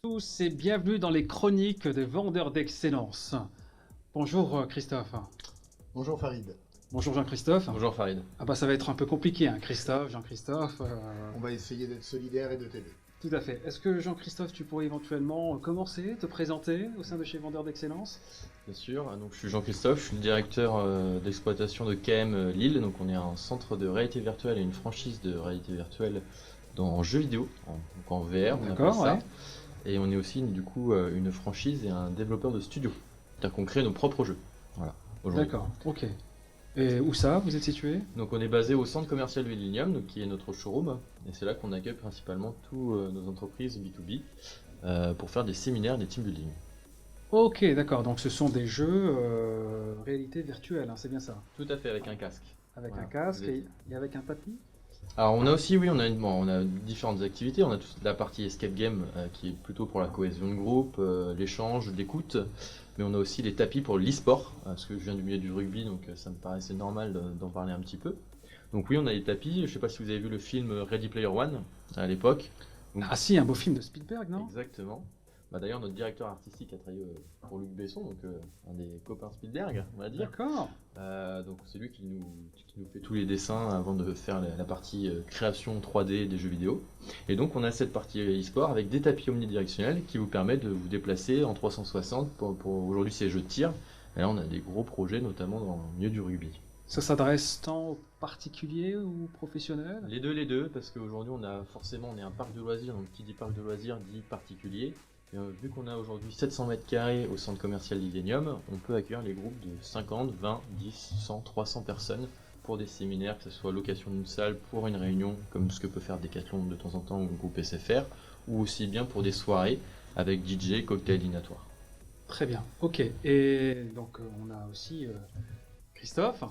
Tous et bienvenue dans les chroniques des vendeurs d'excellence. Bonjour Christophe. Bonjour Farid. Bonjour Jean-Christophe. Bonjour Farid. Ah bah ça va être un peu compliqué, hein, Christophe, Jean-Christophe. On va essayer d'être solidaire et de t'aider. Tout à fait. Est-ce que Jean-Christophe, tu pourrais éventuellement commencer, te présenter au sein de chez Vendeurs d'Excellence? Bien sûr, donc je suis Jean-Christophe, je suis le directeur d'exploitation de KM Lille. Donc on est un centre de réalité virtuelle et une franchise de réalité virtuelle en jeux vidéo, donc en VR, on appelle ça. Ouais. Et on est aussi du coup une franchise et un développeur de studio. C'est-à-dire qu'on crée nos propres jeux. Voilà, aujourd'hui. D'accord, ok. Et où ça, vous êtes situé? Donc on est basé au centre commercial de Lilium, donc qui est notre showroom. Et c'est là qu'on accueille principalement toutes nos entreprises B2B pour faire des séminaires, des team building. Ok, d'accord. Donc ce sont des jeux réalité virtuelle, hein, c'est bien ça? Tout à fait, avec un casque. Avec Voilà. un casque Vous êtes- et avec un tapis? Alors on a aussi, oui, on a différentes activités. On a toute la partie escape game qui est plutôt pour la cohésion de groupe, l'échange, l'écoute. Mais on a aussi les tapis pour l'e-sport, parce que je viens du milieu du rugby, donc ça me paraissait normal d'en parler un petit peu. Donc oui, on a les tapis. Je ne sais pas si vous avez vu le film Ready Player One à l'époque. Ah si, un beau film de Spielberg, non? Exactement. Bah, d'ailleurs, notre directeur artistique a travaillé pour Luc Besson, donc un des copains Spielberg, on va dire. D'accord. Donc c'est lui qui nous fait tous les dessins avant de faire la partie création 3D des jeux vidéo. Et donc on a cette partie e-sport avec des tapis omnidirectionnels qui vous permettent de vous déplacer en 360 pour aujourd'hui c'est les jeux de tir. Et là on a des gros projets notamment dans le milieu du rugby. Ça s'adresse tant aux particuliers ou aux professionnels? Les deux, parce qu'aujourd'hui on est un parc de loisirs, donc qui dit parc de loisirs dit particulier. Et, vu qu'on a aujourd'hui 700 mètres carrés au centre commercial d'Illenium, on peut accueillir les groupes de 50, 20, 10, 100, 300 personnes pour des séminaires, que ce soit location d'une salle pour une réunion, comme ce que peut faire Decathlon de temps en temps ou le groupe SFR, ou aussi bien pour des soirées avec DJ, cocktail dînatoire. Très bien, ok. Et donc on a aussi Christophe.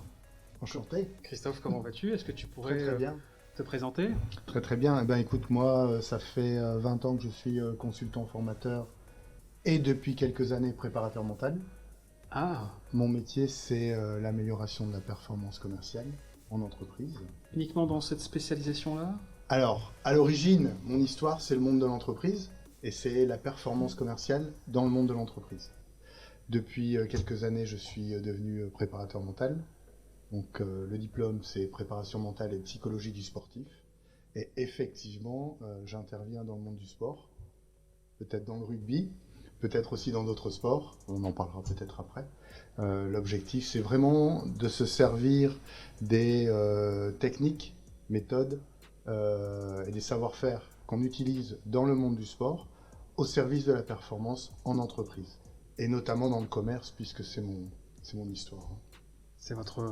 Enchanté. Christophe, comment vas-tu? Est-ce que tu pourrais Très bien. te présenter? Très très bien. Eh ben, écoute, moi, ça fait 20 ans que je suis consultant formateur et depuis quelques années préparateur mental. Ah, Mon métier, c'est l'amélioration de la performance commerciale en entreprise. uniquement dans cette spécialisation-là? Alors, à l'origine, mon histoire, c'est le monde de l'entreprise et c'est la performance commerciale dans le monde de l'entreprise. Depuis quelques années, je suis devenu préparateur mental. Donc le diplôme, c'est préparation mentale et psychologie du sportif. Et effectivement, j'interviens dans le monde du sport, peut-être dans le rugby, peut-être aussi dans d'autres sports, on en parlera peut-être après. L'objectif, c'est vraiment de se servir des techniques, méthodes et des savoir-faire qu'on utilise dans le monde du sport au service de la performance en entreprise. Et notamment dans le commerce, puisque c'est mon histoire. C'est votre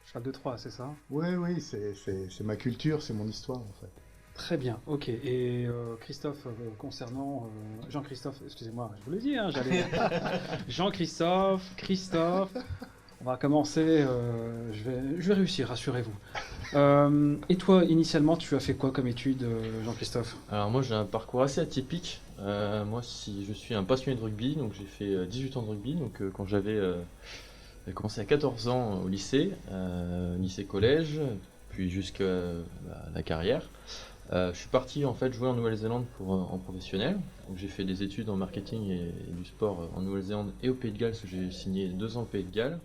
cheval de Troie, c'est ça? Oui, c'est ma culture, c'est mon histoire en fait. Très bien, ok. Et Christophe, concernant Jean-Christophe, excusez-moi, je vous l'ai dit, hein, j'allais. Christophe, on va commencer. Je vais réussir, rassurez-vous. Et toi, initialement, tu as fait quoi comme étude, Jean-Christophe? Alors moi j'ai un parcours assez atypique. Moi je suis un passionné de rugby, donc j'ai fait 18 ans de rugby. Donc quand j'ai commencé à 14 ans au lycée, lycée-collège, puis jusqu'à la carrière. Je suis parti en fait jouer en Nouvelle-Zélande en professionnel. Donc j'ai fait des études en marketing et du sport en Nouvelle-Zélande et au Pays de Galles, parce que j'ai signé 2 ans au Pays de Galles,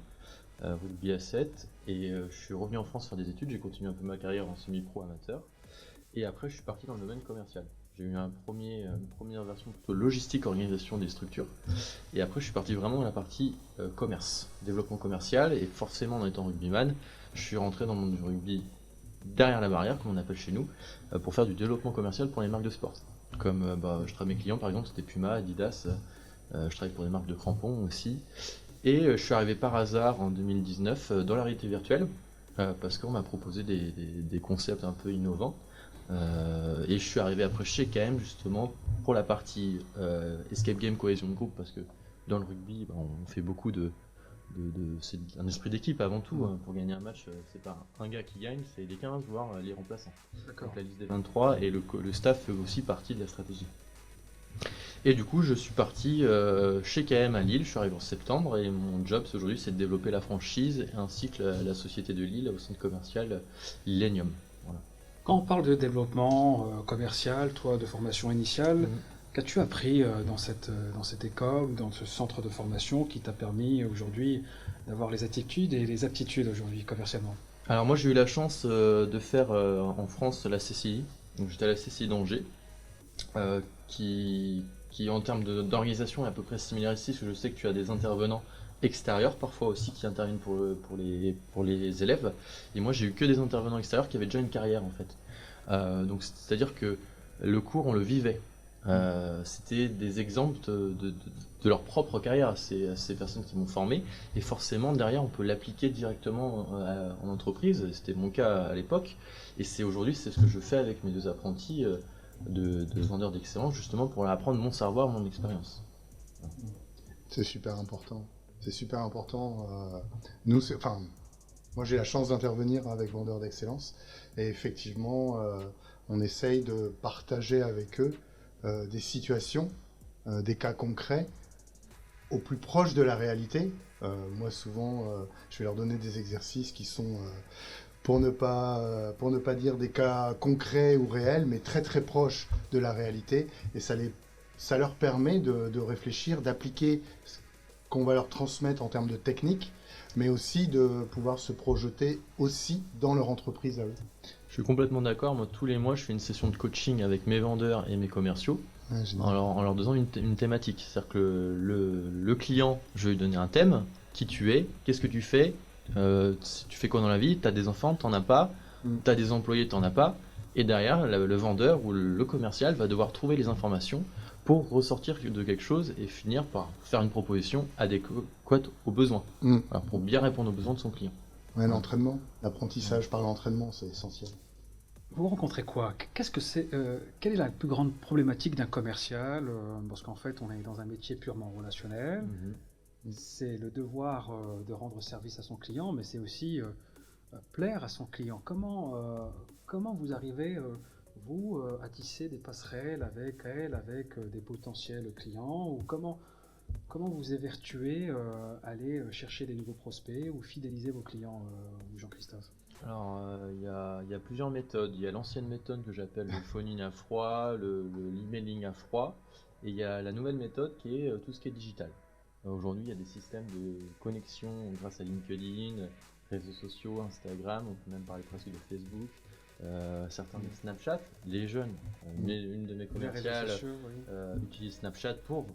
rugby à 7. Et je suis revenu en France faire des études, j'ai continué un peu ma carrière en semi-pro amateur. Et après je suis parti dans le domaine commercial. J'ai eu une première version plutôt logistique, organisation des structures. Et après, je suis parti vraiment dans la partie commerce, développement commercial. Et forcément, en étant rugbyman, je suis rentré dans le monde du rugby derrière la barrière, comme on appelle chez nous, pour faire du développement commercial pour les marques de sport. Comme je travaille mes clients, par exemple, c'était Puma, Adidas. Je travaille pour des marques de crampons aussi. Et je suis arrivé par hasard en 2019 dans la réalité virtuelle, parce qu'on m'a proposé des concepts un peu innovants. Et je suis arrivé après chez KM justement pour la partie escape game cohésion de groupe, parce que dans le rugby on fait beaucoup c'est un esprit d'équipe avant tout, hein. Pour gagner un match c'est pas un gars qui gagne, c'est les 15 voire les remplaçants. D'accord. Donc la liste des 23 et le staff fait aussi partie de la stratégie. Et du coup je suis parti chez KM à Lille, je suis arrivé en septembre et mon job aujourd'hui c'est de développer la franchise ainsi que la société de Lille au centre commercial Illenium. Voilà. Quand on parle de développement commercial, toi de formation initiale, Qu'as-tu appris dans cette école, dans ce centre de formation qui t'a permis aujourd'hui d'avoir les attitudes et les aptitudes aujourd'hui commercialement? Alors moi j'ai eu la chance de faire en France la CCI, donc j'étais à la CCI d'Angers, euh, qui, qui en termes d'organisation est à peu près similaire ici, parce que je sais que tu as des intervenants extérieurs parfois aussi qui interviennent pour les élèves, et moi j'ai eu que des intervenants extérieurs qui avaient déjà une carrière en fait. Donc c'est-à-dire que le cours on le vivait. C'était des exemples de leur propre carrière à ces personnes qui m'ont formé, et forcément derrière on peut l'appliquer directement en entreprise. C'était mon cas à l'époque, et c'est aujourd'hui c'est ce que je fais avec mes deux apprentis de vendeurs d'excellence, justement pour leur apprendre mon savoir, mon expérience. C'est super important. C'est super important. Nous, enfin, moi j'ai la chance d'intervenir avec Vendeurs d'Excellence et effectivement, on essaye de partager avec eux des situations, des cas concrets au plus proche de la réalité. Moi souvent, je vais leur donner des exercices qui sont, pour ne pas dire des cas concrets ou réels, mais très très proches de la réalité et ça leur permet de réfléchir, d'appliquer ce qu'on va leur transmettre en termes de technique, mais aussi de pouvoir se projeter aussi dans leur entreprise à eux. Je suis complètement d'accord. Moi, tous les mois, je fais une session de coaching avec mes vendeurs et mes commerciaux Ouais, génial. en leur donnant une thématique. C'est-à-dire que le client, je vais lui donner un thème, qui tu es, qu'est-ce que tu fais, si tu fais quoi dans la vie, tu as des enfants, t'en as pas, Mm. tu as des employés, t'en as pas, et derrière, le vendeur ou le commercial va devoir trouver les informations pour ressortir de quelque chose et finir par faire une proposition adéquate aux besoins, Mm. voilà, pour bien répondre aux besoins de son client. Ouais, l'entraînement, l'apprentissage par l'entraînement, c'est essentiel. Vous rencontrez quoi? Qu'est-ce que c'est, quelle est la plus grande problématique d'un commercial? Parce qu'en fait, on est dans un métier purement relationnel. C'est le devoir de rendre service à son client, mais c'est aussi plaire à son client. Comment vous arrivez, vous, à tisser des passerelles avec elle, avec des potentiels clients, ou comment vous évertuez aller chercher des nouveaux prospects ou fidéliser vos clients, Jean-Christophe? Alors, il y a plusieurs méthodes. Il y a l'ancienne méthode que j'appelle le phoning à froid, l'emailing à froid, et il y a la nouvelle méthode qui est tout ce qui est digital. Aujourd'hui, il y a des systèmes de connexion grâce à LinkedIn, réseaux sociaux, Instagram, on peut même parler presque de Facebook, certains de Snapchat. Les jeunes, une de mes Les réseaux commerciales sociaux, oui. utilise Snapchat pour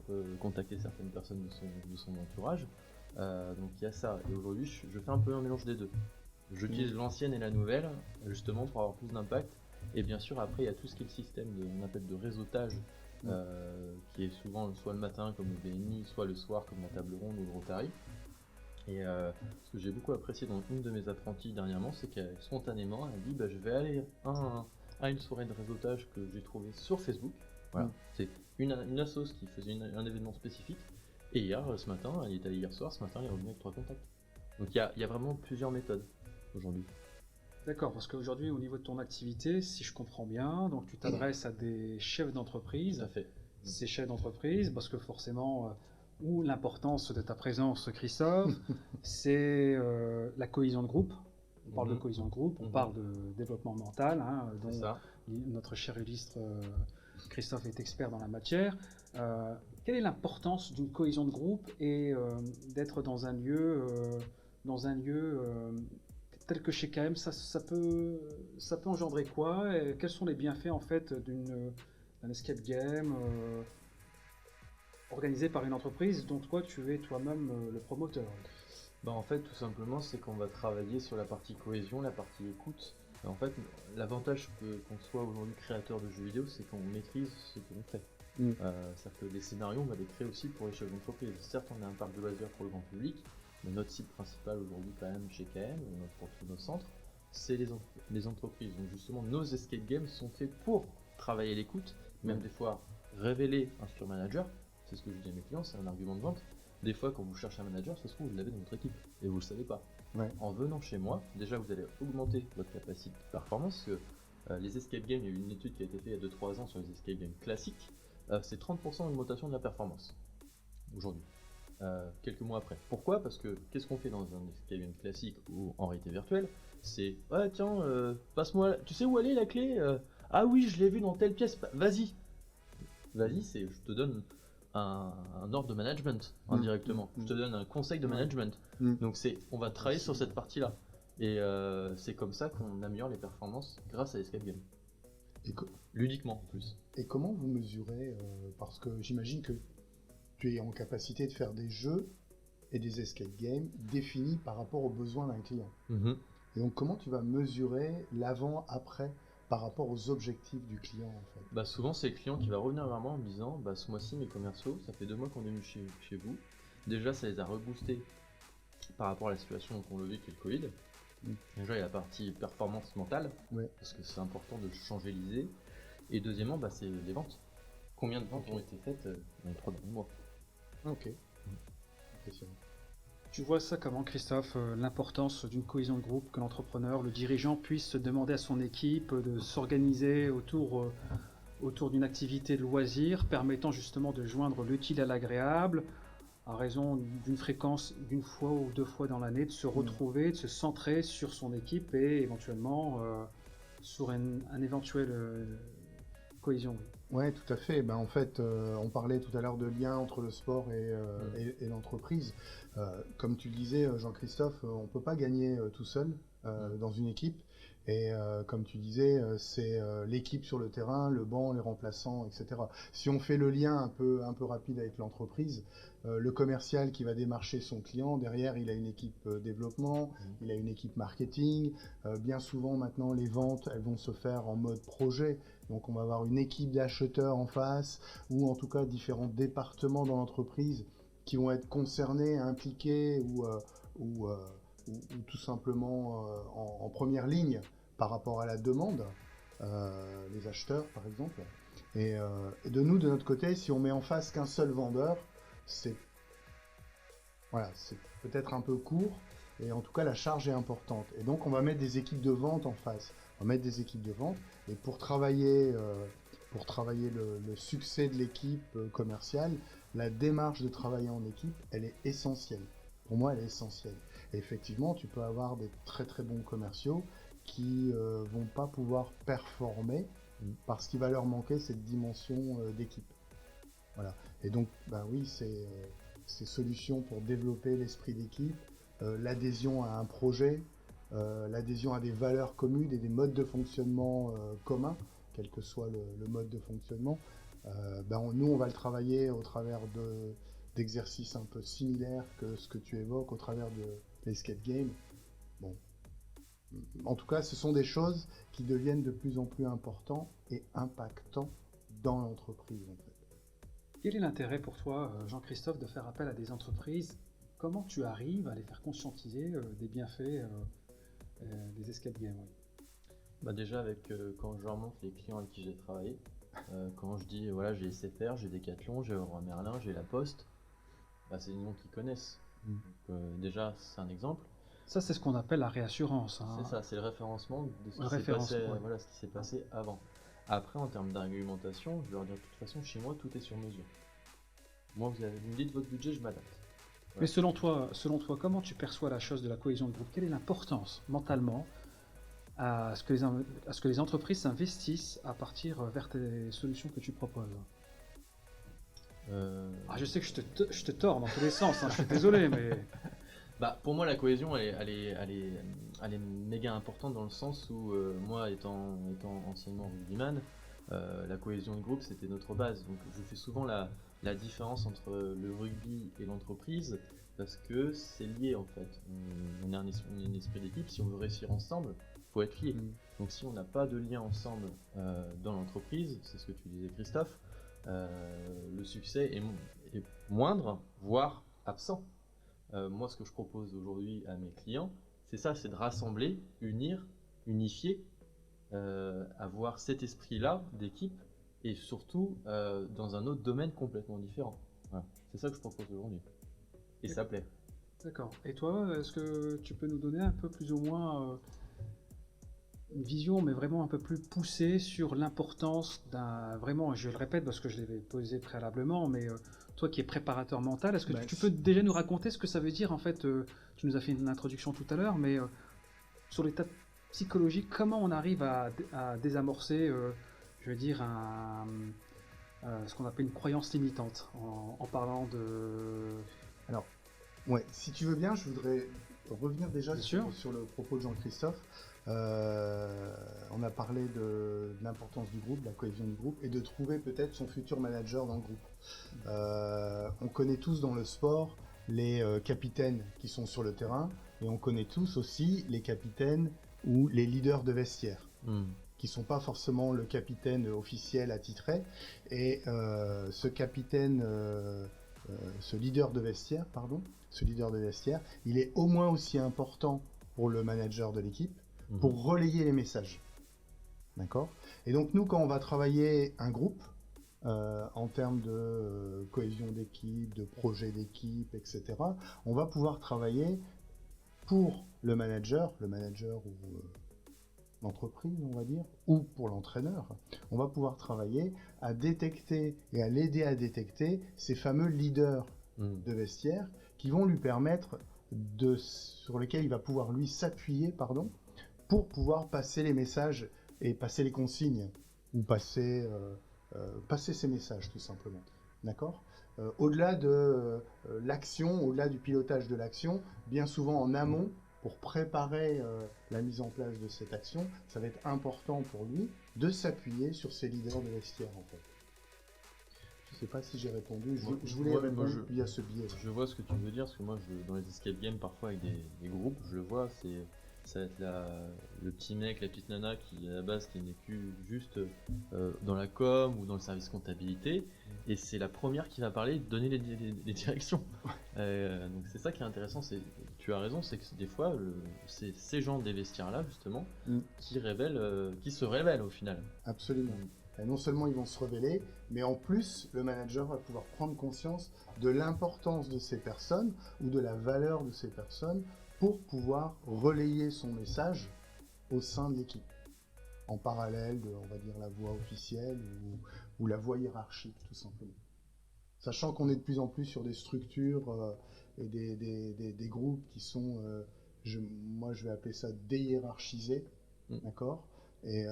contacter certaines personnes de son entourage. Donc il y a ça. Et aujourd'hui, je fais un peu un mélange des deux. J'utilise l'ancienne et la nouvelle, justement pour avoir plus d'impact. Et bien sûr, après, il y a tout ce qui est le système on appelle de réseautage, qui est souvent soit le matin comme le BNI, soit le soir comme la table ronde ou le Rotary. Et ce que j'ai beaucoup apprécié dans une de mes apprenties dernièrement, c'est qu'elle spontanément elle a dit je vais aller à une soirée de réseautage que j'ai trouvée sur Facebook. Voilà, c'est une assoce qui faisait un événement spécifique. Et hier, ce matin, elle est allée hier soir, ce matin, elle est revenue avec 3 contacts. Donc il y a vraiment plusieurs méthodes aujourd'hui. D'accord, parce qu'aujourd'hui, au niveau de ton activité, si je comprends bien, donc tu t'adresses à des chefs Tout d'entreprise. à fait. Ces chefs d'entreprise, parce que forcément, où l'importance de ta présence, Christophe, c'est la cohésion de groupe. On parle de cohésion de groupe, on parle de développement mental, hein, dont C'est ça. notre cher illustre Christophe est expert dans la matière. Quelle est l'importance d'une cohésion de groupe et d'être dans un lieu, tel que chez KM, ça peut engendrer quoi? Et quels sont les bienfaits en fait d'un escape game organisé par une entreprise dont toi tu es toi-même le promoteur? En fait, tout simplement, c'est qu'on va travailler sur la partie cohésion, la partie écoute. En fait, l'avantage qu'on soit aujourd'hui créateur de jeux vidéo, c'est qu'on maîtrise ce que l'on fait. C'est-à-dire que les scénarios, on va les créer aussi pour les chefs d'entreprise. Certes, on a un parc de loisirs pour le grand public, mais notre cible principale aujourd'hui, quand même, chez KM, pour tous nos centres, c'est les entreprises. Donc, justement, nos escape games sont faits pour travailler l'écoute, même des fois révéler un futur manager. C'est ce que je dis à mes clients, c'est un argument de vente. Des fois, quand vous cherchez un manager, ça se trouve, vous l'avez dans votre équipe et vous le savez pas. Ouais. En venant chez moi, déjà, vous allez augmenter votre capacité de performance. Parce que les escape games, il y a eu une étude qui a été faite il y a 2-3 ans sur les escape games classiques. C'est 30% d'augmentation de la performance aujourd'hui, quelques mois après. Pourquoi? Parce que qu'est-ce qu'on fait dans un escape game classique ou en réalité virtuelle? C'est ouais, tiens, passe-moi, tu sais où elle est la clé? Ah oui, je l'ai vue dans telle pièce, vas-y. vas-y, je te donne un ordre de management indirectement. Je te donne un conseil de management. Donc on va travailler sur cette partie-là. Et c'est comme ça qu'on améliore les performances grâce à l'escape game. Ludiquement en plus. Et comment vous mesurez parce que j'imagine que tu es en capacité de faire des jeux et des escape games définis par rapport aux besoins d'un client. Et donc comment tu vas mesurer l'avant-après par rapport aux objectifs du client en fait? Souvent c'est le client qui va revenir vers moi en me disant ce mois-ci mes commerciaux, ça fait 2 mois qu'on est venu chez vous. Déjà ça les a reboostés par rapport à la situation qu'on le vit qui est le Covid. Déjà il y a la partie performance mentale, parce que c'est important de changer l'idée. Et deuxièmement c'est les ventes. Combien de ventes ont été faites dans les 3 derniers mois? Ok. Impressionnant. Tu vois ça comment, Christophe, l'importance d'une cohésion de groupe, que l'entrepreneur, le dirigeant puisse demander à son équipe de s'organiser autour d'une activité de loisir permettant justement de joindre l'utile à l'agréable à raison d'une fréquence d'une fois ou 2 fois dans l'année, de se retrouver, de se centrer sur son équipe et éventuellement sur un éventuel cohésion. Ouais, tout à fait. En fait, on parlait tout à l'heure de lien entre le sport et l'entreprise. Comme tu le disais, Jean-Christophe, on peut pas gagner tout seul dans une équipe. Et comme tu disais, c'est l'équipe sur le terrain, le banc, les remplaçants, etc. Si on fait le lien un peu rapide avec l'entreprise, le commercial qui va démarcher son client, derrière il a une équipe développement, il a une équipe marketing. Bien souvent maintenant les ventes, elles vont se faire en mode projet. Donc on va avoir une équipe d'acheteurs en face, ou en tout cas différents départements dans l'entreprise qui vont être concernés, impliqués ou tout simplement en première ligne par rapport à la demande, les acheteurs par exemple. Et de notre côté, si on met en face qu'un seul vendeur, c'est peut-être un peu court, et en tout cas la charge est importante. Et donc on va mettre des équipes de vente en face. On va mettre des équipes de vente, et pour travailler le succès de l'équipe commerciale, la démarche de travailler en équipe, elle est essentielle. Pour moi, elle est essentielle. Et effectivement, tu peux avoir des très très bons commerciaux qui vont pas pouvoir performer parce qu'il va leur manquer cette dimension d'équipe. Voilà. Et donc, oui, ces solutions pour développer l'esprit d'équipe, l'adhésion à un projet, l'adhésion à des valeurs communes et des modes de fonctionnement communs, quel que soit le mode de fonctionnement, nous, on va le travailler au travers d'exercices un peu similaires que ce que tu évoques au travers de l'escape game. Bon. En tout cas, ce sont des choses qui deviennent de plus en plus importantes et impactantes dans l'entreprise, en fait. Quel est l'intérêt pour toi, Jean-Christophe, de faire appel à des entreprises? Comment tu arrives à les faire conscientiser des bienfaits des escape games? Déjà, quand je leur montre les clients avec qui j'ai travaillé, quand je dis j'ai SFR, j'ai Decathlon, j'ai Leroy Merlin, j'ai La Poste, c'est des noms qu'ils connaissent. Donc, déjà, c'est un exemple. Ça, c'est ce qu'on appelle la réassurance. C'est ça, c'est le référencement de ce qui s'est passé avant. Après, en termes d'argumentation, je leur dis de toute façon, chez moi, tout est sur mesure. Moi, vous me dites votre budget, je m'adapte. Voilà. Mais selon toi, comment tu perçois la chose de la cohésion de groupe? Quelle est l'importance, mentalement, à ce que les entreprises s'investissent à partir vers tes solutions que tu proposes? Je sais que je te tords dans tous les sens, je suis désolé, mais... Pour moi, la cohésion, elle est méga importante dans le sens où, moi, étant anciennement rugbyman, la cohésion de groupe, c'était notre base. Donc, je fais souvent la différence entre le rugby et l'entreprise parce que c'est lié, en fait. On est un esprit d'équipe. Si on veut réussir ensemble, il faut être lié. Donc, si on n'a pas de lien ensemble dans l'entreprise, c'est ce que tu disais, Christophe, le succès est moindre, voire absent. Moi, ce que je propose aujourd'hui à mes clients, c'est de rassembler, unir, unifier, avoir cet esprit-là d'équipe et surtout dans un autre domaine complètement différent. Voilà. C'est ça que je propose aujourd'hui. Et ça plaît. D'accord. Et toi, est-ce que tu peux nous donner un peu plus ou moins une vision, mais vraiment un peu plus poussée sur l'importance vraiment, je le répète parce que je l'avais posé préalablement, mais toi qui es préparateur mental, est-ce que tu peux déjà nous raconter ce que ça veut dire en fait, tu nous as fait une introduction tout à l'heure, mais sur l'état psychologique, comment on arrive à désamorcer, je veux dire, ce qu'on appelle une croyance limitante, en parlant de... Alors, ouais, si tu veux bien, je voudrais revenir déjà Bien sûr. sur le propos de Jean-Christophe. On a parlé de l'importance du groupe, de la cohésion du groupe, et de trouver peut-être son futur manager dans le groupe. On connaît tous dans le sport les capitaines qui sont sur le terrain, et on connaît tous aussi les capitaines ou les leaders de vestiaire, qui sont pas forcément le capitaine officiel attitré. Et ce capitaine, ce leader de vestiaire, il est au moins aussi important pour le manager de l'équipe, pour relayer les messages. D'accord ? Et donc nous, quand on va travailler un groupe, en termes de cohésion d'équipe, de projet d'équipe, etc., on va pouvoir travailler pour le manager ou l'entreprise, on va dire, ou pour l'entraîneur. On va pouvoir travailler à détecter et à l'aider à détecter ces fameux leaders de vestiaire qui vont lui permettre sur lesquels il va pouvoir lui s'appuyer, pour pouvoir passer les messages et passer les consignes, ou passer ces messages tout simplement. D'accord ? Au-delà de l'action, au-delà du pilotage de l'action, bien souvent en amont, pour préparer la mise en place de cette action, ça va être important pour lui de s'appuyer sur ses leaders de vestiaire en fait. Je ne sais pas si j'ai répondu, je voulais répondre via ce biais. Je vois ce que tu veux dire, parce que moi, dans les escape games, parfois avec des groupes, je le vois, ça va être le petit mec, la petite nana qui, à la base, qui n'est que juste dans la com ou dans le service comptabilité, et c'est la première qui va parler, donner les directions. Donc c'est ça qui est intéressant, tu as raison, c'est que des fois, c'est ces gens des vestiaires-là, justement, qui se révèlent au final. Absolument. Et non seulement ils vont se révéler, mais en plus, le manager va pouvoir prendre conscience de l'importance de ces personnes ou de la valeur de ces personnes pour pouvoir relayer son message au sein de l'équipe, en parallèle de, on va dire, la voie officielle ou la voie hiérarchique, tout simplement. Sachant qu'on est de plus en plus sur des structures et des groupes qui sont, moi je vais appeler ça déhiérarchisés, d'accord ? Et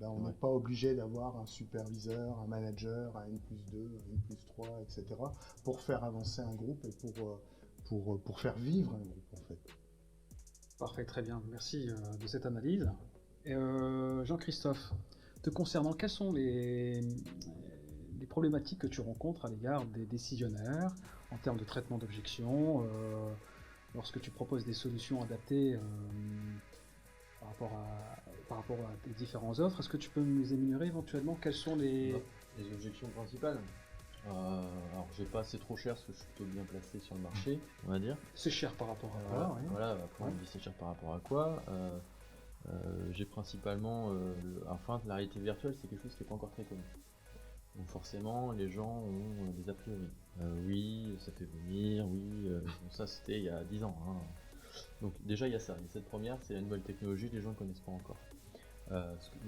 on n'est pas obligé d'avoir un superviseur, un manager, un N+2, un N+3, etc. pour faire avancer un groupe et pour faire vivre un groupe en fait. Parfait, très bien. Merci de cette analyse. Jean-Christophe, te concernant, quelles sont les problématiques que tu rencontres à l'égard des décisionnaires en termes de traitement d'objections lorsque tu proposes des solutions adaptées par rapport à tes différentes offres? Est-ce que tu peux nous énumérer éventuellement quelles sont les objections principales? Alors j'ai pas assez trop cher parce que je suis plutôt bien placé sur le marché, on va dire. C'est cher par rapport à quoi? Voilà, après on dit c'est cher par rapport à quoi. J'ai principalement, la réalité virtuelle c'est quelque chose qui n'est pas encore très connu. Donc forcément les gens ont des a priori. Oui, ça fait venir, oui, ça c'était il y a 10 ans. Donc déjà il y a ça, cette première c'est la nouvelle technologie, les gens ne connaissent pas encore.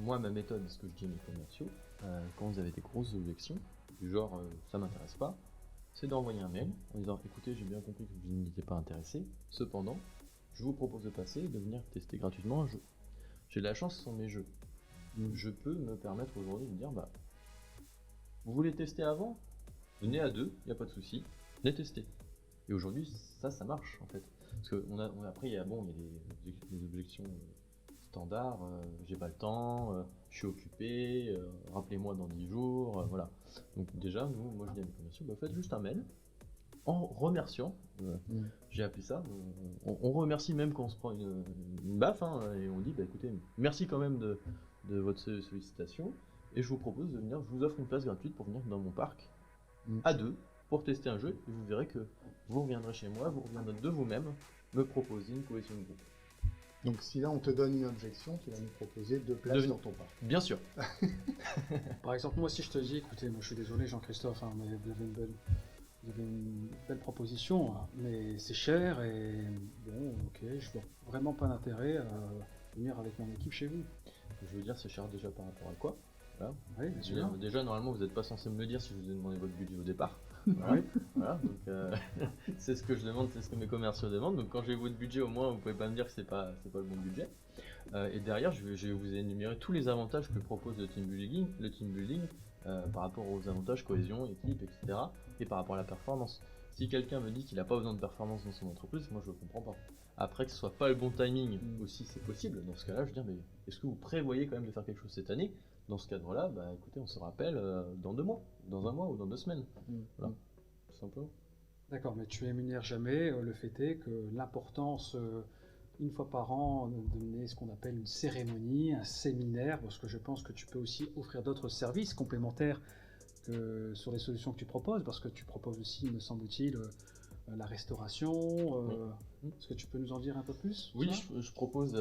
Moi ma méthode, ce que je dis à mes commerciaux, quand vous avez des grosses objections, du genre ça m'intéresse pas, c'est d'envoyer un mail en disant écoutez j'ai bien compris que vous n'étiez pas intéressé, cependant je vous propose de passer et de venir tester gratuitement un jeu. J'ai de la chance sur mes jeux. Je peux me permettre aujourd'hui de me dire vous voulez tester avant? Venez à deux, il n'y a pas de souci, venez tester. Et aujourd'hui ça marche en fait. Parce que après il y a des objections standards, j'ai pas le temps, je suis occupé, rappelez-moi dans 10 jours, voilà. Donc déjà, moi je dis à mes commerciaux, faites juste un mail en remerciant, j'ai appelé ça, on remercie même quand on se prend une baffe, et on dit écoutez, merci quand même de votre sollicitation, et je vous propose de venir, je vous offre une place gratuite pour venir dans mon parc, à deux, pour tester un jeu, et vous verrez que vous reviendrez chez moi, vous reviendrez de vous-même, me proposer une cohésion de groupe. Donc si là on te donne une objection, tu vas nous proposer 2 places dans ton parc. Bien sûr. Par exemple, moi si je te dis, écoutez, moi je suis désolé Jean-Christophe, mais vous avez une belle proposition, mais c'est cher et bon, ok, je vois vraiment pas d'intérêt à venir avec mon équipe chez vous. Je veux dire, c'est cher déjà par rapport à quoi? Voilà. Oui, bien sûr. Déjà, normalement, vous n'êtes pas censé me le dire si je vous ai demandé votre budget au départ. Oui. Voilà, donc c'est ce que je demande, c'est ce que mes commerciaux demandent. Donc quand j'ai votre budget, au moins, vous pouvez pas me dire que c'est pas le bon budget. Et derrière, je vais vous énumérer tous les avantages que propose le team building. par rapport aux avantages, cohésion, équipe, etc. et par rapport à la performance. Si quelqu'un me dit qu'il n'a pas besoin de performance dans son entreprise, moi je le comprends pas. Après que ce soit pas le bon timing aussi, c'est possible. Dans ce cas-là, je veux dire, mais est-ce que vous prévoyez quand même de faire quelque chose cette année? Dans ce cadre-là, bah écoutez, on se rappelle dans 2 mois, dans 1 mois ou dans 2 semaines. Voilà, tout simplement. D'accord, mais tu émunères jamais. Le fait est que l'importance, une fois par an, de donner ce qu'on appelle une cérémonie, un séminaire, parce que je pense que tu peux aussi offrir d'autres services complémentaires que sur les solutions que tu proposes, parce que tu proposes aussi, me semble-t-il, la restauration. Est-ce que tu peux nous en dire un peu plus? Oui, je propose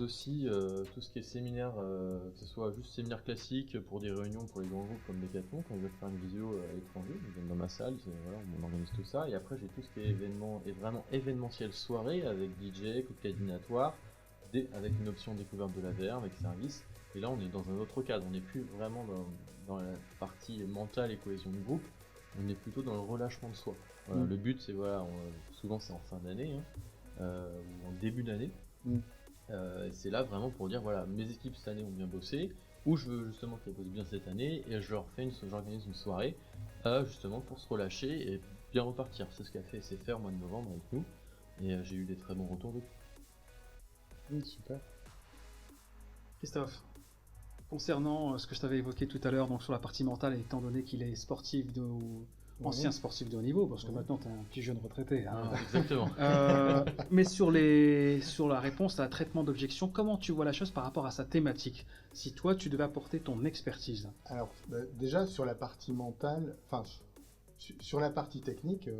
aussi tout ce qui est séminaire, que ce soit juste séminaire classique pour des réunions pour les grands groupes comme Decathlon, quand ils veulent faire une visio à l'étranger, ils viennent dans ma salle, voilà, on organise tout ça. Et après, j'ai tout ce qui est événement, et vraiment événementiel soirée avec DJ, cocktail dînatoire, avec une option découverte de la VR, avec service. Et là, on est dans un autre cadre, on n'est plus vraiment dans la partie mentale et cohésion du groupe, on est plutôt dans le relâchement de soi. Le but, c'est souvent c'est en fin d'année, ou en début d'année. C'est là vraiment pour dire voilà, mes équipes cette année ont bien bossé, ou je veux justement qu'elles bossent bien cette année, et j'organise une soirée justement pour se relâcher et bien repartir. C'est ce qu'a fait SFR au mois de novembre avec nous, et j'ai eu des très bons retours depuis. Super. Christophe, concernant ce que je t'avais évoqué tout à l'heure, donc sur la partie mentale, étant donné qu'il est ancien sportif de haut niveau, parce que maintenant tu es un petit jeune retraité. Hein. Exactement. Mais sur la réponse à un traitement d'objection, comment tu vois la chose par rapport à sa thématique? Si toi tu devais apporter ton expertise. Alors déjà sur la partie mentale, enfin sur la partie technique,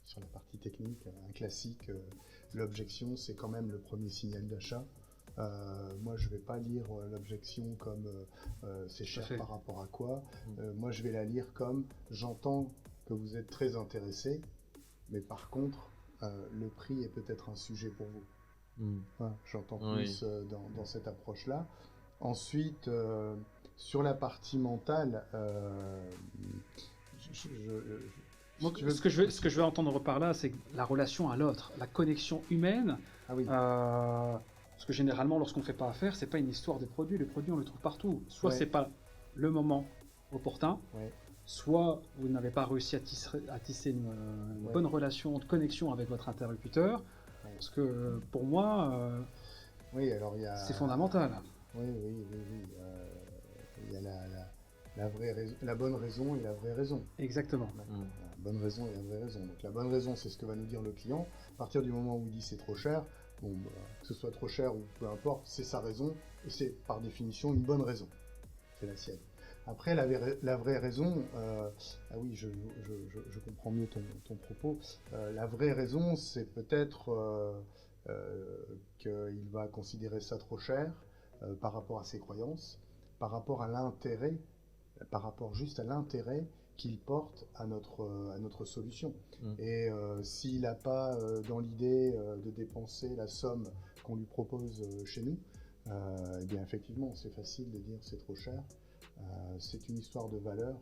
sur la partie technique, un classique, l'objection c'est quand même le premier signal d'achat. Moi, je vais pas lire l'objection comme c'est cher par rapport à quoi. Moi, je vais la lire comme j'entends que vous êtes très intéressé, mais par contre, le prix est peut-être un sujet pour vous. Voilà, j'entends plus dans cette approche-là. Ensuite, sur la partie mentale, ce que je veux entendre par là, c'est la relation à l'autre, la connexion humaine. Ah oui. Parce que généralement, lorsqu'on ne fait pas affaire, c'est pas une histoire de produit. Le produit, on le trouve partout. Soit c'est pas le moment opportun, soit vous n'avez pas réussi à tisser une bonne relation de connexion avec votre interlocuteur. Parce que pour moi, c'est fondamental. Oui. Il y a la bonne raison et la vraie raison. Exactement. La bonne raison et la vraie raison. Donc la bonne raison, c'est ce que va nous dire le client. À partir du moment où il dit c'est trop cher, que ce soit trop cher ou peu importe, c'est sa raison, et c'est par définition une bonne raison. C'est la sienne. Après, la vraie raison, oui, je comprends mieux ton propos. La vraie raison, c'est peut-être qu'il va considérer ça trop cher par rapport à ses croyances, par rapport à l'intérêt, juste à l'intérêt qu'il porte à notre solution. Et s'il n'a pas dans l'idée de dépenser la somme qu'on lui propose chez nous, eh bien effectivement c'est facile de dire c'est trop cher. C'est une histoire de valeur.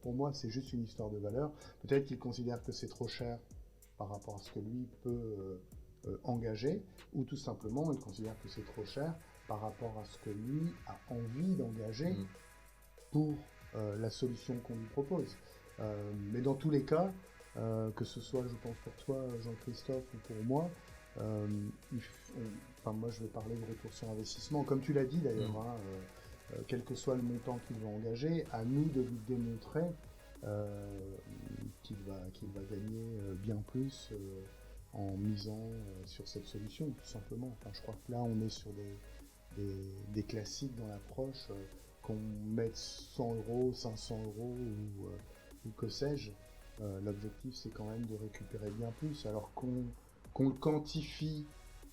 Pour moi, c'est juste une histoire de valeur. Peut-être qu'il considère que c'est trop cher par rapport à ce que lui peut engager, ou tout simplement il considère que c'est trop cher par rapport à ce que lui a envie d'engager pour la solution qu'on lui propose. Mais dans tous les cas, que ce soit, je pense, pour toi, Jean-Christophe, ou pour moi, moi je vais parler de retour sur investissement, comme tu l'as dit d'ailleurs, quel que soit le montant qu'il va engager, à nous de lui démontrer qu'il va gagner bien plus en misant sur cette solution, tout simplement. Enfin, je crois que là, on est sur des classiques dans l'approche, qu'on mette 100 €, 500 € ou que sais-je. L'objectif, c'est quand même de récupérer bien plus, alors qu'on le quantifie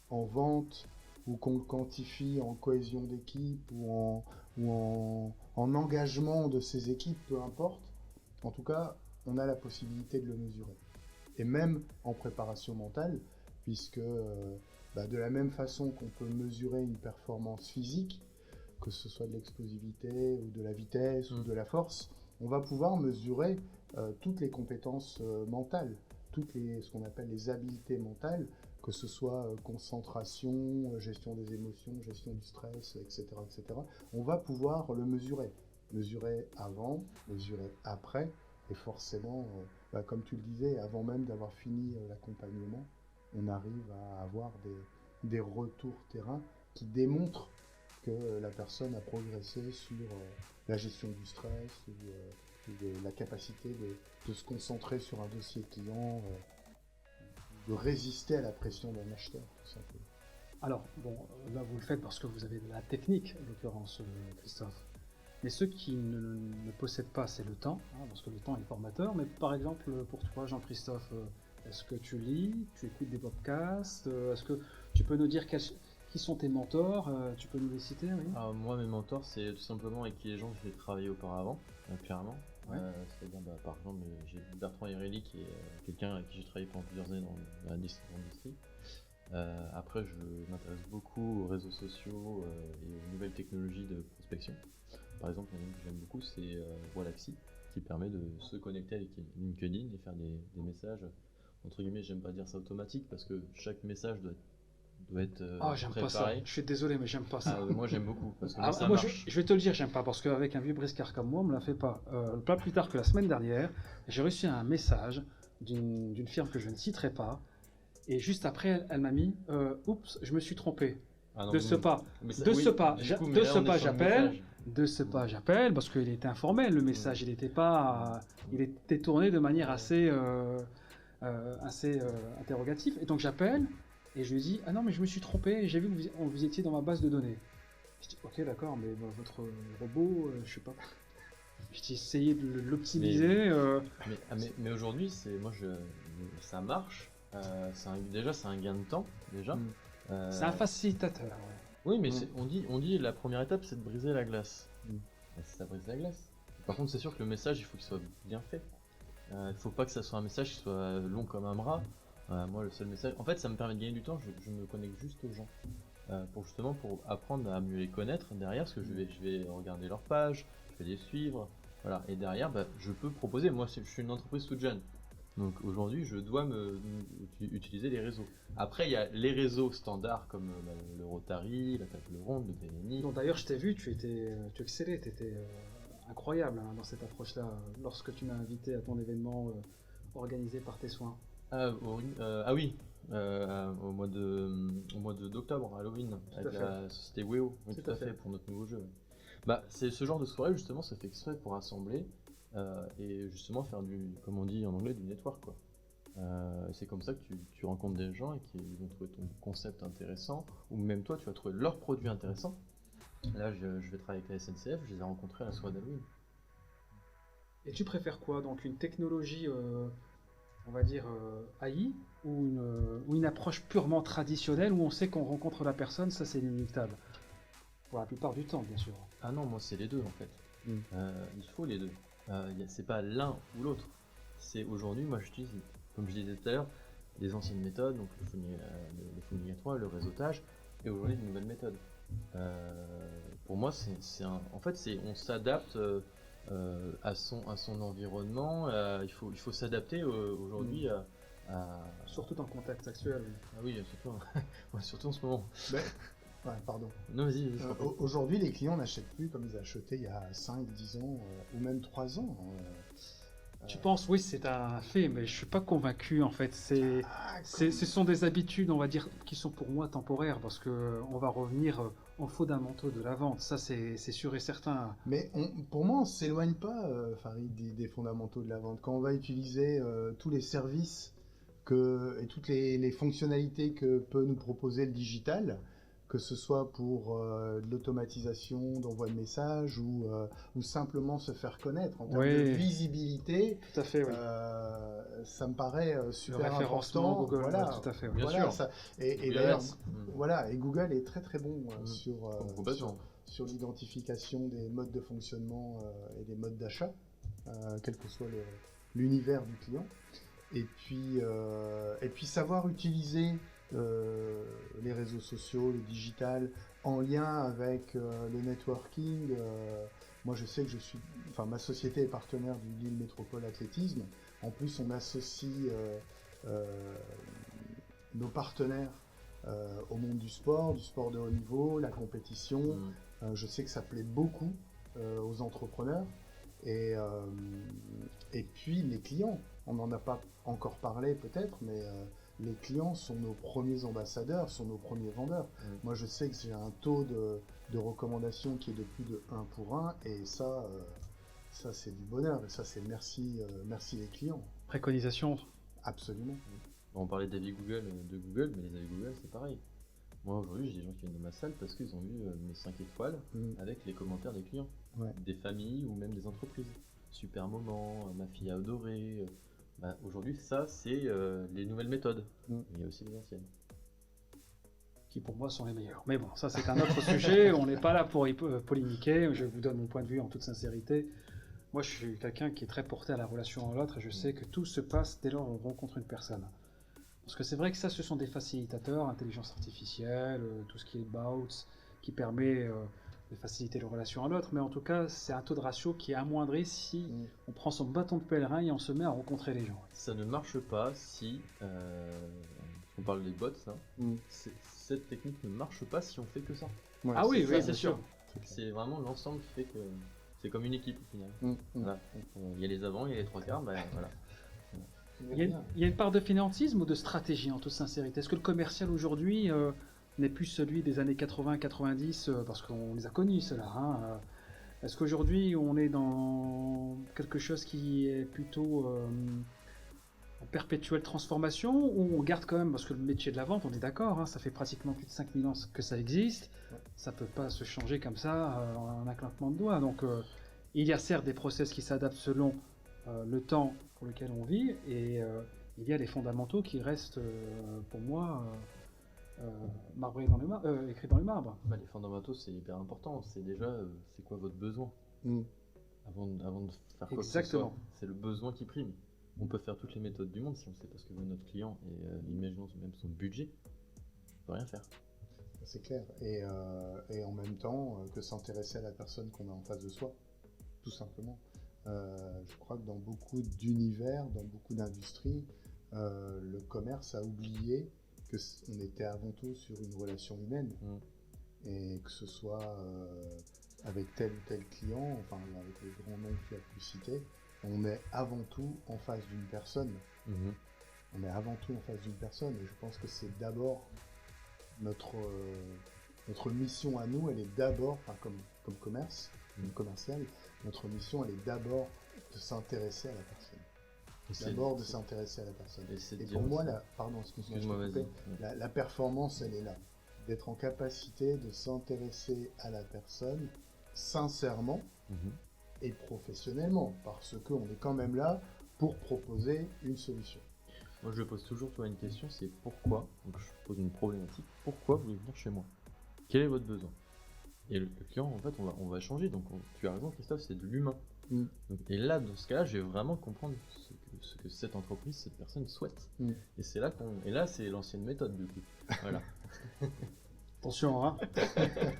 en vente, ou qu'on le quantifie en cohésion d'équipe, ou en engagement de ses équipes, peu importe. En tout cas, on a la possibilité de le mesurer. Et même en préparation mentale, puisque de la même façon qu'on peut mesurer une performance physique, que ce soit de l'explosivité, ou de la vitesse, ou de la force, on va pouvoir mesurer toutes les compétences mentales, ce qu'on appelle les habiletés mentales, que ce soit concentration, gestion des émotions, gestion du stress, etc., etc., on va pouvoir le mesurer. Mesurer avant, mesurer après, et forcément, comme tu le disais, avant même d'avoir fini l'accompagnement, on arrive à avoir des retours terrain qui démontrent que la personne a progressé sur la gestion du stress ou la capacité de se concentrer sur un dossier client, de résister à la pression d'un acheteur, tout simplement. Alors, bon, là vous le faites parce que vous avez de la technique, en l'occurrence, Christophe. Mais ceux qui ne possèdent pas, c'est le temps, hein, parce que le temps est formateur. Mais par exemple, pour toi, Jean-Christophe, est-ce que tu lis, tu écoutes des podcasts, est-ce que tu peux nous dire qui sont tes mentors, tu peux nous les citer, oui? Alors, moi, mes mentors, c'est tout simplement avec les gens que j'ai travaillé auparavant, clairement. Ouais. C'est-à-dire, par exemple, j'ai Bertrand Hérelli, qui est quelqu'un avec qui j'ai travaillé pendant plusieurs années dans l'industrie. Après, je m'intéresse beaucoup aux réseaux sociaux et aux nouvelles technologies de prospection. Par exemple, il y en a une que j'aime beaucoup, c'est Wallaxy, qui permet de se connecter avec LinkedIn et faire des messages, entre guillemets, j'aime pas dire ça automatique, parce que chaque message doit être J'aime préparé. pas ça. Je suis désolé, mais j'aime pas ça. Moi, j'aime beaucoup, parce que moi, ça moi, marche. je vais te le dire, j'aime pas, parce qu'avec un vieux briscard comme moi, on me l'a fait pas. Pas plus tard que la semaine dernière, j'ai reçu un message d'une firme que je ne citerai pas, et juste après, elle m'a mis oups, je me suis trompé. De ce pas, j'appelle, parce qu'il était informel, le message, il était tourné de manière assez interrogatif, et donc j'appelle, et je lui dis, ah non, mais je me suis trompé, j'ai vu que vous étiez dans ma base de données. Je dis, ok, d'accord, mais votre robot, je sais pas. J'ai essayé de l'optimiser. Mais aujourd'hui, ça marche. Déjà, c'est un gain de temps, déjà. C'est un facilitateur. Ouais. Oui, mais on dit la première étape, c'est de briser la glace. Ça brise la glace. Par contre, c'est sûr que le message, il faut qu'il soit bien fait. Il faut pas que ça soit un message qui soit long comme un bras. Moi, le seul message... En fait, ça me permet de gagner du temps, je me connecte juste aux gens. Pour apprendre à mieux les connaître derrière, parce que je vais regarder leur page, je vais les suivre. Voilà. Et derrière, je peux proposer. Moi, je suis une entreprise toute jeune. Donc aujourd'hui, je dois utiliser les réseaux. Après, il y a les réseaux standards comme le Rotary, la table ronde, le BNI. Donc d'ailleurs, je t'ai vu, tu excellais, tu étais incroyable dans cette approche-là lorsque tu m'as invité à ton événement organisé par Tes Soins. Oui, au mois d'octobre, Halloween, avec la société WEO, tout à fait, pour notre nouveau jeu. C'est ce genre de soirée, justement, ça fait exprès pour rassembler. Et justement faire comme on dit en anglais, du network, quoi. C'est comme ça que tu rencontres des gens et qu'ils vont trouver ton concept intéressant, ou même toi tu vas trouver leur produit intéressant. Là je vais travailler avec la SNCF, je les ai rencontrés à la soirée d'Halloween. Et tu préfères quoi? Donc une technologie, on va dire AI, ou une approche purement traditionnelle où on sait qu'on rencontre la personne, ça c'est inéluctable? Pour la plupart du temps, bien sûr. Ah non, moi c'est les deux en fait. Il faut les deux. C'est pas l'un ou l'autre. C'est aujourd'hui, moi j'utilise, comme je disais tout à l'heure, les anciennes méthodes, donc le faux migratoire, le réseautage, et aujourd'hui de nouvelles méthodes. Pour moi, on s'adapte à son environnement. Il faut s'adapter aujourd'hui surtout dans le contexte actuel. Ah oui, surtout en ce moment. Pardon. Non, vas-y. Aujourd'hui, les clients n'achètent plus comme ils achetaient il y a 5, 10 ans ou même 3 ans. Tu penses, oui, c'est un fait, mais je suis pas convaincu en fait. Ce sont des habitudes, on va dire, qui sont pour moi temporaires, parce que on va revenir aux fondamentaux de la vente. Ça, c'est sûr et certain. Mais pour moi, on s'éloigne pas, Farid, des fondamentaux de la vente. Quand on va utiliser tous les services et toutes les fonctionnalités que peut nous proposer le digital, que ce soit pour de l'automatisation d'envoi de messages ou simplement se faire connaître en termes de visibilité. Tout à fait, oui. Ça me paraît super référencement important. Google, voilà, tout à fait. Bien sûr. Et d'ailleurs, et Google est très très bon sur l'identification des modes de fonctionnement et des modes d'achat, quel que soit l'univers du client. Et puis savoir utiliser les réseaux sociaux, le digital, en lien avec le networking. Moi, je sais que ma société est partenaire du Lille Métropole Athlétisme. En plus, on associe nos partenaires au monde du sport de haut niveau, la compétition. Je sais que ça plaît beaucoup aux entrepreneurs. Et puis les clients, on n'en a pas encore parlé peut-être, mais les clients sont nos premiers ambassadeurs, sont nos premiers vendeurs. Moi je sais que j'ai un taux de recommandation qui est de plus de 1 pour 1, et ça c'est du bonheur, et ça c'est merci les clients. Préconisation. Absolument. On parlait d'avis Google, de Google, mais les avis Google c'est pareil. Moi aujourd'hui j'ai des gens qui viennent dans ma salle parce qu'ils ont vu mes 5 étoiles avec les commentaires des clients, des familles ou même des entreprises. Super moment, ma fille a adoré. Aujourd'hui ça c'est les nouvelles méthodes, mais il y a aussi les anciennes. Qui pour moi sont les meilleurs. Mais bon, ça c'est un autre sujet, on n'est pas là pour y polémiquer, je vous donne mon point de vue en toute sincérité. Moi je suis quelqu'un qui est très porté à la relation à l'autre et je sais que tout se passe dès lors qu'on rencontre une personne. Parce que c'est vrai que ça, ce sont des facilitateurs, intelligence artificielle, tout ce qui est bots, qui permet de faciliter les relations à l'autre, mais en tout cas, c'est un taux de ratio qui est amoindri si on prend son bâton de pèlerin et on se met à rencontrer les gens. Ça ne marche pas si, on parle des bots, cette technique ne marche pas si on fait que ça. Ouais, ah oui, c'est sûr. C'est vraiment l'ensemble qui fait que c'est comme une équipe au final. Voilà. Il y a les avant, il y a les trois quarts, voilà. Il y a une part de financisme ou de stratégie en toute sincérité. Est-ce que le commercial aujourd'hui n'est plus celui des années 80-90 parce qu'on les a connus ceux-là Est-ce qu'aujourd'hui on est dans quelque chose qui est plutôt en perpétuelle transformation ou on garde quand même, parce que le métier de la vente, on est d'accord, ça fait pratiquement plus de 5000 ans que ça existe, ça peut pas se changer comme ça en un claquement de doigts. Donc il y a certes des process qui s'adaptent selon le temps pour lequel on vit, et il y a les fondamentaux qui restent pour moi écrits dans le marbre. Les fondamentaux c'est hyper important, c'est déjà c'est quoi votre besoin avant de faire quoi que ce soit. C'est le besoin qui prime. On peut faire toutes les méthodes du monde si on sait pas ce que veut notre client et imaginons même son budget, on peut rien faire. C'est clair, et en même temps que s'intéresser à la personne qu'on a en face de soi, tout simplement. Je crois que dans beaucoup d'univers, dans beaucoup d'industries, le commerce a oublié qu'on était avant tout sur une relation humaine, et que ce soit avec tel ou tel client, enfin avec les grands noms que tu as pu citer, on est avant tout en face d'une personne. On est avant tout en face d'une personne, et je pense que c'est d'abord notre mission à nous, elle est d'abord, comme commercial, notre mission elle est d'abord de s'intéresser à la personne. De s'intéresser à la personne. Et pour moi, la performance elle est là. D'être en capacité de s'intéresser à la personne sincèrement et professionnellement, parce qu'on est quand même là pour proposer une solution. Moi je pose toujours une question, c'est pourquoi, donc je pose une problématique, pourquoi vous voulez venir chez moi? Quel est votre besoin? Et le client, en fait, on va changer, donc tu as raison Christophe, c'est de l'humain. Et là, dans ce cas-là, je vais vraiment comprendre ce que cette entreprise, cette personne souhaite. Et c'est là et là, c'est l'ancienne méthode du coup. Voilà. Attention,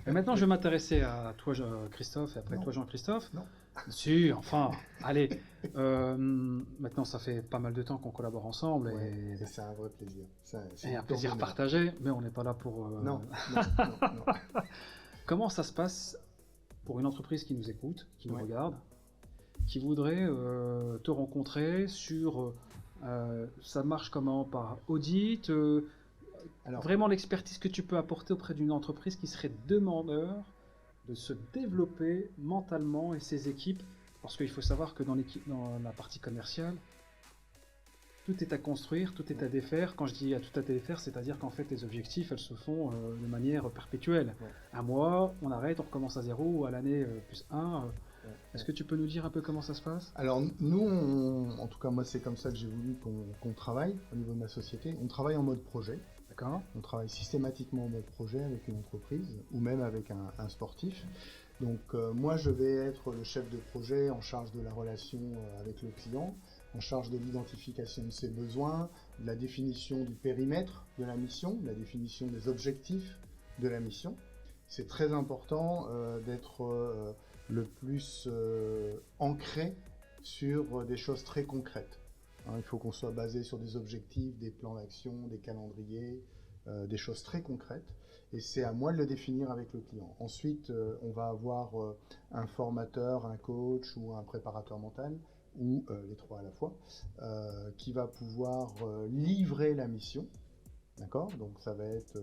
Et maintenant, je vais m'intéresser à toi, Christophe, et après toi, Jean-Christophe. Non. Si, enfin, allez. Maintenant, ça fait pas mal de temps qu'on collabore ensemble. Et c'est un vrai plaisir. C'est un plaisir partagé, mais on n'est pas là pour... Non. Comment ça se passe pour une entreprise qui nous écoute, qui nous regarde, qui voudrait te rencontrer sur... ça marche comment? Par audit Alors, vraiment l'expertise que tu peux apporter auprès d'une entreprise qui serait demandeur de se développer mentalement et ses équipes, parce qu'il faut savoir que dans la partie commerciale, tout est à construire, tout est à défaire. Quand je dis tout à défaire, c'est-à-dire qu'en fait les objectifs, elles se font de manière perpétuelle. Un mois, on arrête, on recommence à zéro, ou à l'année plus 1. Est-ce que tu peux nous dire un peu comment ça se passe? Alors nous, en tout cas moi c'est comme ça que j'ai voulu qu'on travaille au niveau de ma société. On travaille en mode projet. D'accord. On travaille systématiquement en mode projet avec une entreprise ou même avec un sportif. Donc moi je vais être le chef de projet en charge de la relation avec le client, en charge de l'identification de ses besoins, de la définition du périmètre de la mission, de la définition des objectifs de la mission. C'est très important d'être le plus ancré sur des choses très concrètes. Hein, il faut qu'on soit basé sur des objectifs, des plans d'action, des calendriers, des choses très concrètes. Et c'est à moi de le définir avec le client. Ensuite, on va avoir un formateur, un coach ou un préparateur mental, ou les trois à la fois, qui va pouvoir livrer la mission. D'accord ? Donc ça va être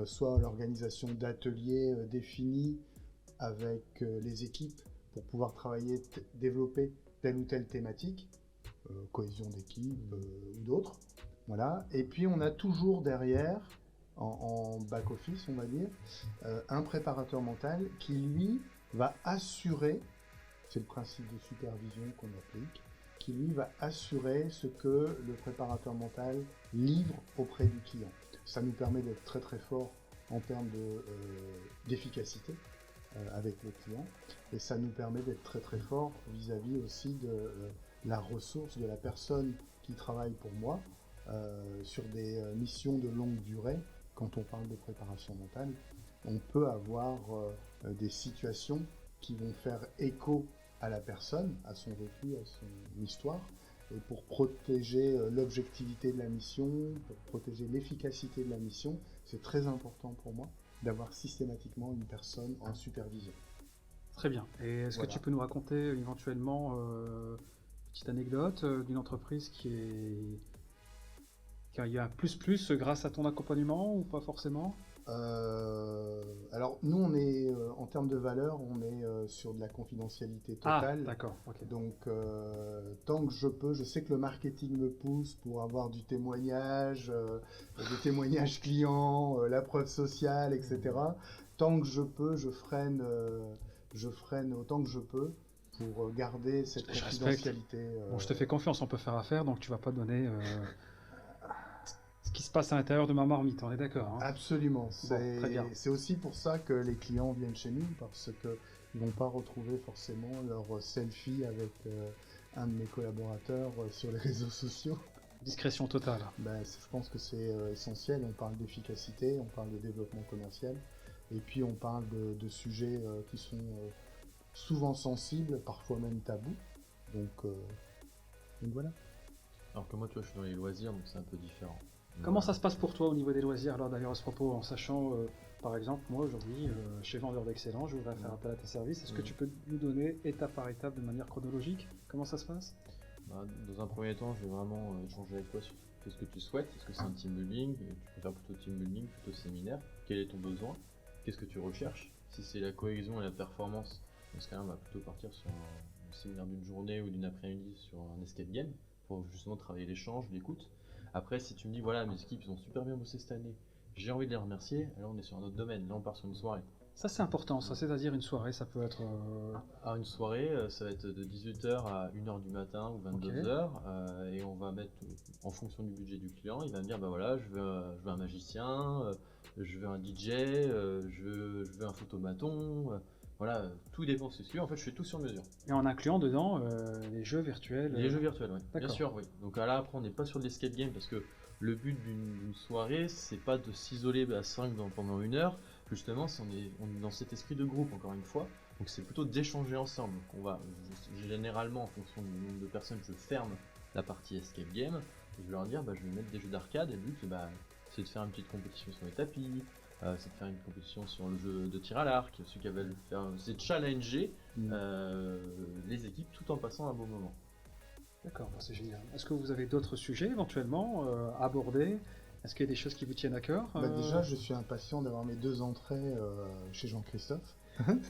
soit l'organisation d'ateliers définis avec les équipes pour pouvoir travailler, développer telle ou telle thématique, cohésion d'équipe ou d'autres. Voilà. Et puis on a toujours derrière, en back-office on va dire, un préparateur mental qui lui va assurer, c'est le principe de supervision qu'on applique, qui lui va assurer ce que le préparateur mental livre auprès du client. Ça nous permet d'être très très fort en termes d'efficacité avec le client, et ça nous permet d'être très très fort vis-à-vis aussi de la ressource de la personne qui travaille pour moi sur des missions de longue durée. Quand on parle de préparation mentale, on peut avoir des situations qui vont faire écho à la personne, à son vécu, à son histoire, et pour protéger l'objectivité de la mission, pour protéger l'efficacité de la mission, c'est très important pour moi d'avoir systématiquement une personne en supervision. Très bien. Et est-ce que tu peux nous raconter éventuellement une petite anecdote d'une entreprise qui a eu un plus grâce à ton accompagnement ou pas forcément ? Alors nous on est en termes de valeur, on est sur de la confidentialité totale. Ah, d'accord. Okay. Donc tant que je peux, je sais que le marketing me pousse pour avoir du témoignage, des témoignages clients, la preuve sociale, etc. Tant que je peux, je freine autant que je peux pour garder cette confidentialité. Bon, je te fais confiance, on peut faire affaire, donc tu vas pas donner ce qui se passe à l'intérieur de ma marmite, on est d'accord, hein ? Absolument. Bon, c'est aussi pour ça que les clients viennent chez nous, parce qu'ils ne vont pas retrouver forcément leur selfie avec un de mes collaborateurs sur les réseaux sociaux. Discrétion totale. Je pense que c'est essentiel. On parle d'efficacité, on parle de développement commercial, et puis on parle de sujets qui sont souvent sensibles, parfois même tabous. Donc voilà. Alors que moi, tu vois, je suis dans les loisirs, donc c'est un peu différent. Comment ça se passe pour toi au niveau des loisirs, alors d'ailleurs à ce propos, en sachant, par exemple, moi aujourd'hui, chez Vendeur d'Excellence, je voudrais faire appel à tes services. Est-ce que tu peux nous donner étape par étape, de manière chronologique, comment ça se passe ? Dans un premier temps, je vais vraiment échanger avec toi sur qu'est-ce que tu souhaites. Est-ce que c'est un team building ? Tu préfères plutôt team building, plutôt séminaire ? Quel est ton besoin ? Qu'est-ce que tu recherches ? Si c'est la cohésion et la performance, dans ce cas-là, on va plutôt partir sur un séminaire d'une journée ou d'une après-midi sur un escape game pour justement travailler l'échange, l'écoute. Après, si tu me dis, voilà, mes équipes, ils ont super bien bossé cette année, j'ai envie de les remercier, alors on est sur un autre domaine, là on part sur une soirée. Ça c'est important, ça, c'est-à-dire une soirée, ça peut être... Alors une soirée, ça va être de 18h à 1h du matin ou 22h, et on va mettre, en fonction du budget du client, il va me dire, bah voilà, je veux un magicien, je veux un DJ, je veux un photomaton... Voilà, tout dépend de ce que en fait je fais tout sur mesure. Et en incluant dedans les jeux virtuels. Les jeux virtuels, oui. Bien sûr, oui. Donc là après on n'est pas sur de l'escape game parce que le but d'une soirée c'est pas de s'isoler à 5 pendant 1 heure, justement on est dans cet esprit de groupe encore une fois, donc c'est plutôt d'échanger ensemble. Donc généralement en fonction du nombre de personnes je ferme la partie escape game, et je vais leur dire je vais mettre des jeux d'arcade et le but c'est de faire une petite compétition sur les tapis. C'est de faire une compétition sur le jeu de tir à l'arc, ceux qui avaient le faire, c'est de challenger les équipes tout en passant un bon moment. D'accord, c'est génial. Est-ce que vous avez d'autres sujets éventuellement à aborder ? Est-ce qu'il y a des choses qui vous tiennent à cœur ? Déjà, je suis impatient d'avoir mes 2 entrées chez Jean-Christophe.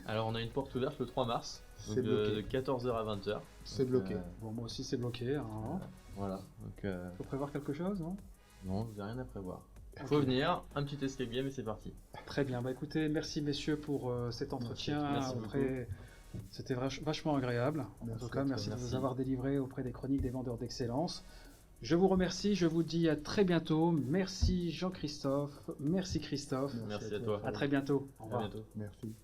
Alors, on a une porte ouverte le 3 mars, donc de 14h à 20h. C'est bloqué. Bon, moi aussi, c'est bloqué. Voilà. Donc, faut prévoir quelque chose, non ? Non, vous n'avez rien à prévoir. Faut venir, un petit escape game et c'est parti. Très bien, écoutez, merci messieurs pour cet entretien. Merci beaucoup. C'était vachement agréable. En tout cas, merci de vous avoir délivré auprès des chroniques des vendeurs d'excellence. Je vous remercie, je vous dis à très bientôt. Merci Jean-Christophe, merci Christophe. Merci à toi. À très bientôt. Au revoir. À bientôt. Merci.